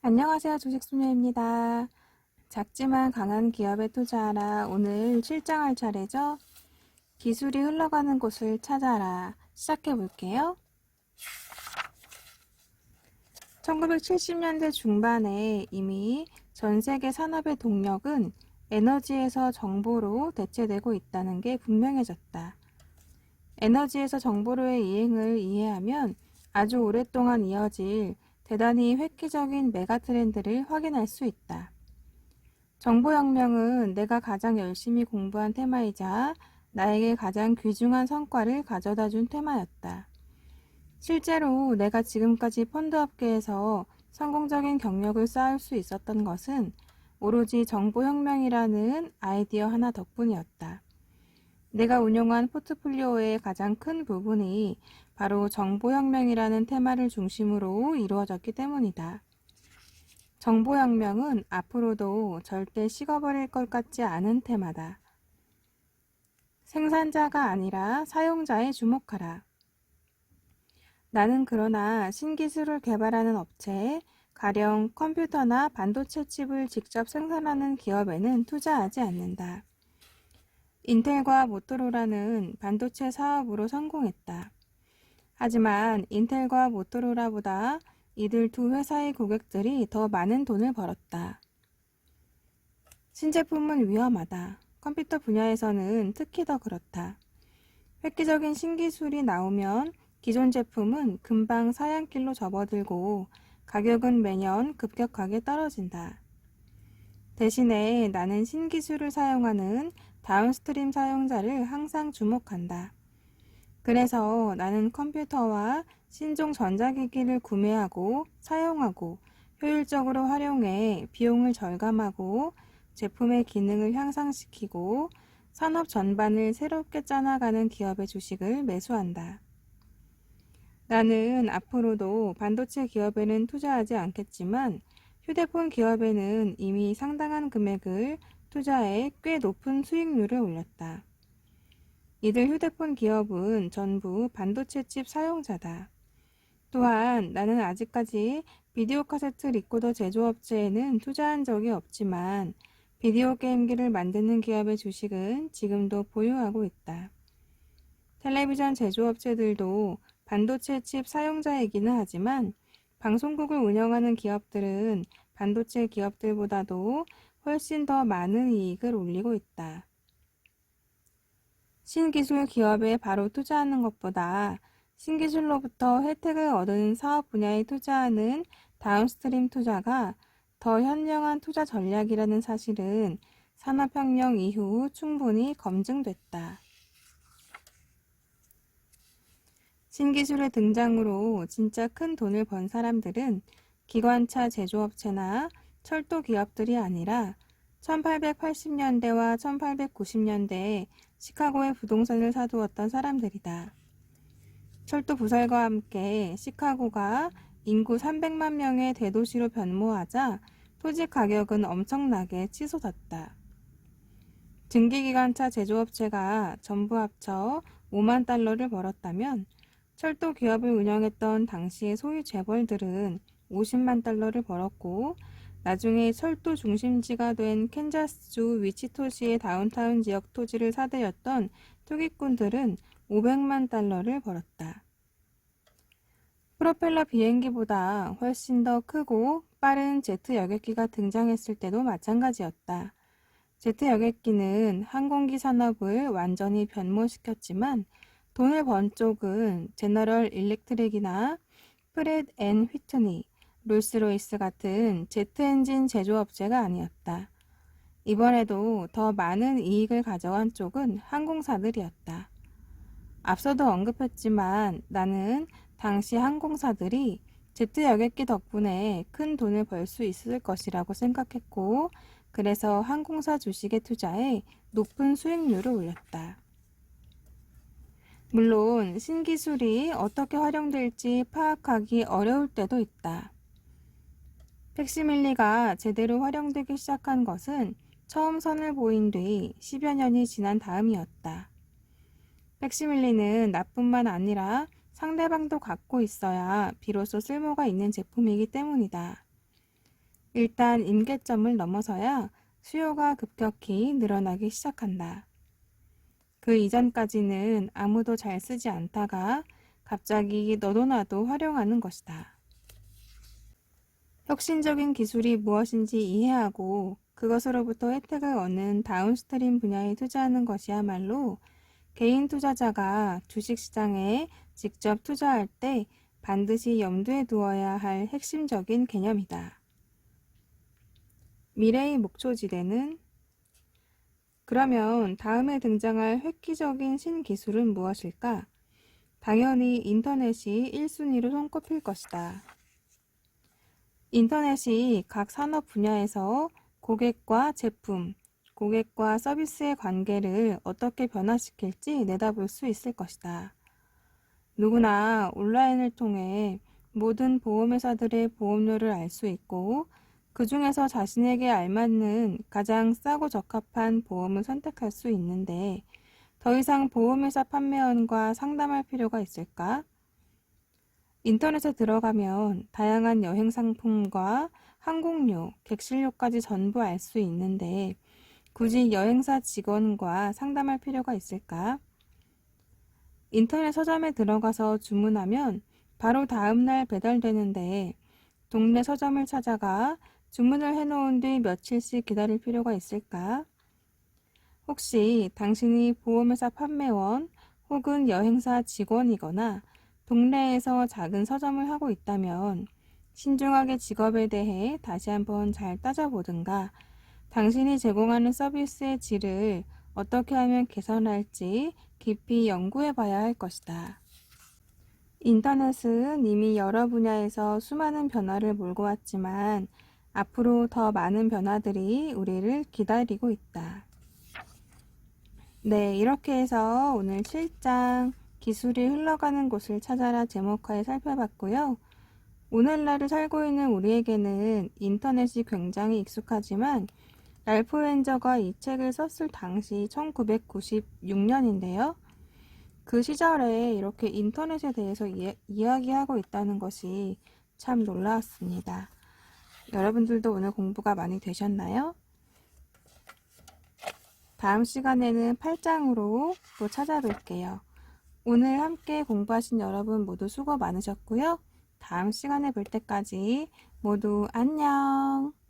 안녕하세요. 주식소녀입니다. 작지만 강한 기업에 투자하라. 오늘 실장할 차례죠? 기술이 흘러가는 곳을 찾아라. 시작해 볼게요. 1970년대 중반에 이미 전 세계 산업의 동력은 에너지에서 정보로 대체되고 있다는 게 분명해졌다. 에너지에서 정보로의 이행을 이해하면 아주 오랫동안 이어질 대단히 획기적인 메가 트렌드를 확인할 수 있다. 정보혁명은 내가 가장 열심히 공부한 테마이자 나에게 가장 귀중한 성과를 가져다 준 테마였다. 실제로 내가 지금까지 펀드업계에서 성공적인 경력을 쌓을 수 있었던 것은 오로지 정보혁명이라는 아이디어 하나 덕분이었다. 내가 운용한 포트폴리오의 가장 큰 부분이 바로 정보혁명이라는 테마를 중심으로 이루어졌기 때문이다. 정보혁명은 앞으로도 절대 식어버릴 것 같지 않은 테마다. 생산자가 아니라 사용자에 주목하라. 나는 그러나 신기술을 개발하는 업체에 가령 컴퓨터나 반도체 칩을 직접 생산하는 기업에는 투자하지 않는다. 인텔과 모토로라는 반도체 사업으로 성공했다. 하지만 인텔과 모토로라보다 이들 두 회사의 고객들이 더 많은 돈을 벌었다. 신제품은 위험하다. 컴퓨터 분야에서는 특히 더 그렇다. 획기적인 신기술이 나오면 기존 제품은 금방 사양길로 접어들고 가격은 매년 급격하게 떨어진다. 대신에 나는 신기술을 사용하는 다운스트림 사용자를 항상 주목한다. 그래서 나는 컴퓨터와 신종 전자기기를 구매하고 사용하고 효율적으로 활용해 비용을 절감하고 제품의 기능을 향상시키고 산업 전반을 새롭게 짜나가는 기업의 주식을 매수한다. 나는 앞으로도 반도체 기업에는 투자하지 않겠지만 휴대폰 기업에는 이미 상당한 금액을 투자해 꽤 높은 수익률을 올렸다. 이들 휴대폰 기업은 전부 반도체 칩 사용자다. 또한 나는 아직까지 비디오 카세트 리코더 제조업체에는 투자한 적이 없지만 비디오 게임기를 만드는 기업의 주식은 지금도 보유하고 있다. 텔레비전 제조업체들도 반도체 칩 사용자이기는 하지만 방송국을 운영하는 기업들은 반도체 기업들보다도 훨씬 더 많은 이익을 올리고 있다. 신기술 기업에 바로 투자하는 것보다 신기술로부터 혜택을 얻은 사업 분야에 투자하는 다운스트림 투자가 더 현명한 투자 전략이라는 사실은 산업혁명 이후 충분히 검증됐다. 신기술의 등장으로 진짜 큰 돈을 번 사람들은 기관차 제조업체나 철도 기업들이 아니라 1880년대와 1890년대에 시카고의 부동산을 사두었던 사람들이다. 철도 부설과 함께 시카고가 인구 300만 명의 대도시로 변모하자 토지 가격은 엄청나게 치솟았다. 증기기관차 제조업체가 전부 합쳐 5만 달러를 벌었다면 철도 기업을 운영했던 당시의 소유 재벌들은 50만 달러를 벌었고 나중에 철도 중심지가 된 캔자스주 위치토시의 다운타운 지역 토지를 사들였던 투기꾼들은 500만 달러를 벌었다. 프로펠러 비행기보다 훨씬 더 크고 빠른 제트 여객기가 등장했을 때도 마찬가지였다. 제트 여객기는 항공기 산업을 완전히 변모시켰지만 돈을 번 쪽은 제너럴 일렉트릭이나 프렛 앤 휘트니, 롤스로이스 같은 제트 엔진 제조업체가 아니었다. 이번에도 더 많은 이익을 가져간 쪽은 항공사들이었다. 앞서도 언급했지만 나는 당시 항공사들이 제트 여객기 덕분에 큰 돈을 벌 수 있을 것이라고 생각했고 그래서 항공사 주식에 투자해 높은 수익률을 올렸다. 물론 신기술이 어떻게 활용될지 파악하기 어려울 때도 있다. 팩시밀리가 제대로 활용되기 시작한 것은 처음 선을 보인 뒤 10여 년이 지난 다음이었다. 팩시밀리는 나뿐만 아니라 상대방도 갖고 있어야 비로소 쓸모가 있는 제품이기 때문이다. 일단 임계점을 넘어서야 수요가 급격히 늘어나기 시작한다. 그 이전까지는 아무도 잘 쓰지 않다가 갑자기 너도 나도 활용하는 것이다. 혁신적인 기술이 무엇인지 이해하고 그것으로부터 혜택을 얻는 다운스트림 분야에 투자하는 것이야말로 개인 투자자가 주식시장에 직접 투자할 때 반드시 염두에 두어야 할 핵심적인 개념이다. 미래의 목초지대는 그러면 다음에 등장할 획기적인 신기술은 무엇일까? 당연히 인터넷이 1순위로 손꼽힐 것이다. 인터넷이 각 산업 분야에서 고객과 제품, 고객과 서비스의 관계를 어떻게 변화시킬지 내다볼 수 있을 것이다. 누구나 온라인을 통해 모든 보험회사들의 보험료를 알 수 있고 그 중에서 자신에게 알맞는 가장 싸고 적합한 보험을 선택할 수 있는데 더 이상 보험회사 판매원과 상담할 필요가 있을까? 인터넷에 들어가면 다양한 여행 상품과 항공료, 객실료까지 전부 알 수 있는데 굳이 여행사 직원과 상담할 필요가 있을까? 인터넷 서점에 들어가서 주문하면 바로 다음날 배달되는데 동네 서점을 찾아가 주문을 해놓은 뒤 며칠씩 기다릴 필요가 있을까? 혹시 당신이 보험회사 판매원 혹은 여행사 직원이거나 동네에서 작은 서점을 하고 있다면 신중하게 직업에 대해 다시 한번 잘 따져보든가 당신이 제공하는 서비스의 질을 어떻게 하면 개선할지 깊이 연구해 봐야 할 것이다. 인터넷은 이미 여러 분야에서 수많은 변화를 몰고 왔지만 앞으로 더 많은 변화들이 우리를 기다리고 있다. 네, 이렇게 해서 오늘 7장 기술이 흘러가는 곳을 찾아라 제목하에 살펴봤고요. 오늘날을 살고 있는 우리에게는 인터넷이 굉장히 익숙하지만 랄프 웬저가 이 책을 썼을 당시 1996년인데요. 그 시절에 이렇게 인터넷에 대해서 이야기하고 있다는 것이 참 놀라웠습니다. 여러분들도 오늘 공부가 많이 되셨나요? 다음 시간에는 8장으로 또 찾아뵐게요. 오늘 함께 공부하신 여러분 모두 수고 많으셨고요. 다음 시간에 볼 때까지 모두 안녕!